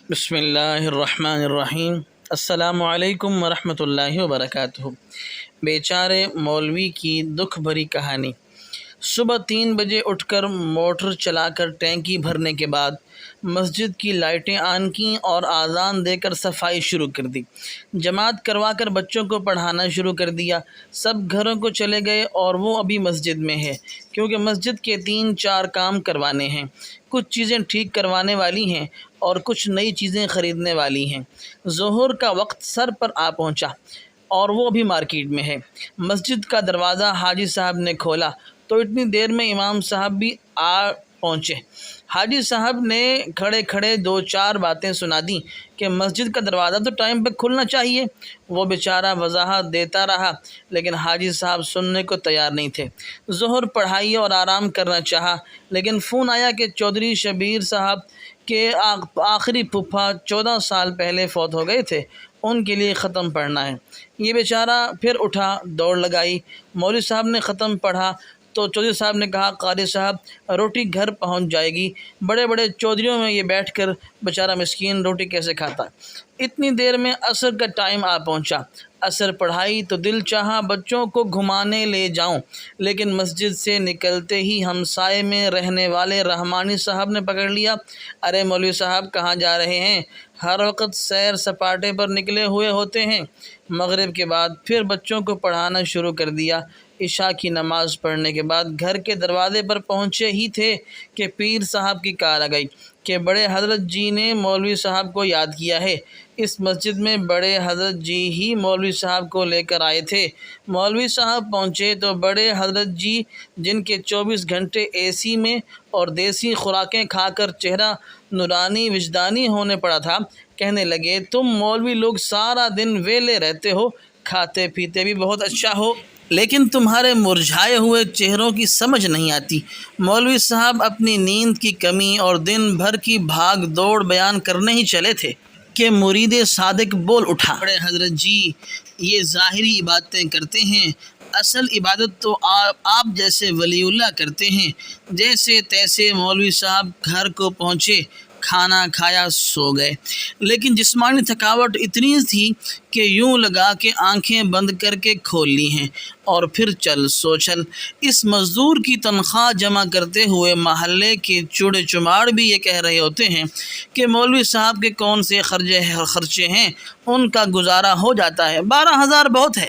بسم اللہ الرحمن الرحیم۔ السلام علیکم ورحمۃ اللہ وبرکاتہ۔ بیچارے مولوی کی دکھ بھری کہانی۔ صبح 3 بجے اٹھ کر موٹر چلا کر ٹینکی بھرنے کے بعد مسجد کی لائٹیں آن کیں اور اذان دے کر صفائی شروع کر دی۔ جماعت کروا کر بچوں کو پڑھانا شروع کر دیا۔ سب گھروں کو چلے گئے اور وہ ابھی مسجد میں ہے، کیونکہ مسجد کے 3-4 کام کروانے ہیں۔ کچھ چیزیں ٹھیک کروانے والی ہیں اور کچھ نئی چیزیں خریدنے والی ہیں۔ ظہر کا وقت سر پر آ پہنچا اور وہ ابھی مارکیٹ میں ہے۔ مسجد کا دروازہ حاجی صاحب نے کھولا تو اتنی دیر میں امام صاحب بھی آ پہنچے۔ حاجی صاحب نے کھڑے کھڑے 2-4 باتیں سنا دیں کہ مسجد کا دروازہ تو ٹائم پہ کھلنا چاہیے۔ وہ بیچارہ وضاحت دیتا رہا لیکن حاجی صاحب سننے کو تیار نہیں تھے۔ ظہر پڑھائی اور آرام کرنا چاہا لیکن فون آیا کہ چودھری شبیر صاحب کے آخری پھپھا 14 سال پہلے فوت ہو گئے تھے، ان کے لیے ختم پڑھنا ہے۔ یہ بیچارہ پھر اٹھا، دوڑ لگائی۔ مولوی صاحب نے ختم پڑھا تو چودھری صاحب نے کہا، قاری صاحب روٹی گھر پہنچ جائے گی، بڑے بڑے چودھریوں میں یہ بیٹھ کر بیچارہ مسکین روٹی کیسے کھاتا ہے۔ اتنی دیر میں عصر کا ٹائم آ پہنچا۔ عصر پڑھائی تو دل چاہا بچوں کو گھمانے لے جاؤں، لیکن مسجد سے نکلتے ہی ہمسائے میں رہنے والے رحمانی صاحب نے پکڑ لیا۔ ارے مولوی صاحب کہاں جا رہے ہیں؟ ہر وقت سیر سپاٹے پر نکلے ہوئے ہوتے ہیں۔ مغرب کے بعد پھر بچوں کو پڑھانا شروع کر دیا۔ عشاء کی نماز پڑھنے کے بعد گھر کے دروازے پر پہنچے ہی تھے کہ پیر صاحب کی کال آ گئی کہ بڑے حضرت جی نے مولوی صاحب کو یاد کیا ہے۔ اس مسجد میں بڑے حضرت جی ہی مولوی صاحب کو لے کر آئے تھے۔ مولوی صاحب پہنچے تو بڑے حضرت جی، جن کے 24 گھنٹے اے سی میں اور دیسی خوراکیں کھا کر چہرہ نورانی وجدانی ہونے پڑا تھا، کہنے لگے، تم مولوی لوگ سارا دن ویلے رہتے ہو، کھاتے پیتے بھی بہت اچھا ہو، لیکن تمہارے مرجھائے ہوئے چہروں کی سمجھ نہیں آتی۔ مولوی صاحب اپنی نیند کی کمی اور دن بھر کی بھاگ دوڑ بیان کرنے ہی چلے تھے کہ مرید صادق بول اٹھا، بڑے حضرت جی یہ ظاہری عبادتیں کرتے ہیں، اصل عبادت تو آپ جیسے ولی اللہ کرتے ہیں۔ جیسے تیسے مولوی صاحب گھر کو پہنچے، کھانا کھایا، سو گئے، لیکن جسمانی تھکاوٹ اتنی تھی کہ یوں لگا کہ آنکھیں بند کر کے کھول لی ہیں اور پھر چل سو چل۔ اس مزدور کی تنخواہ جمع کرتے ہوئے محلے کے چوڑے چماڑ بھی یہ کہہ رہے ہوتے ہیں کہ مولوی صاحب کے کون سے خرچے ہیں، ان کا گزارا ہو جاتا ہے، 12,000 بہت ہے۔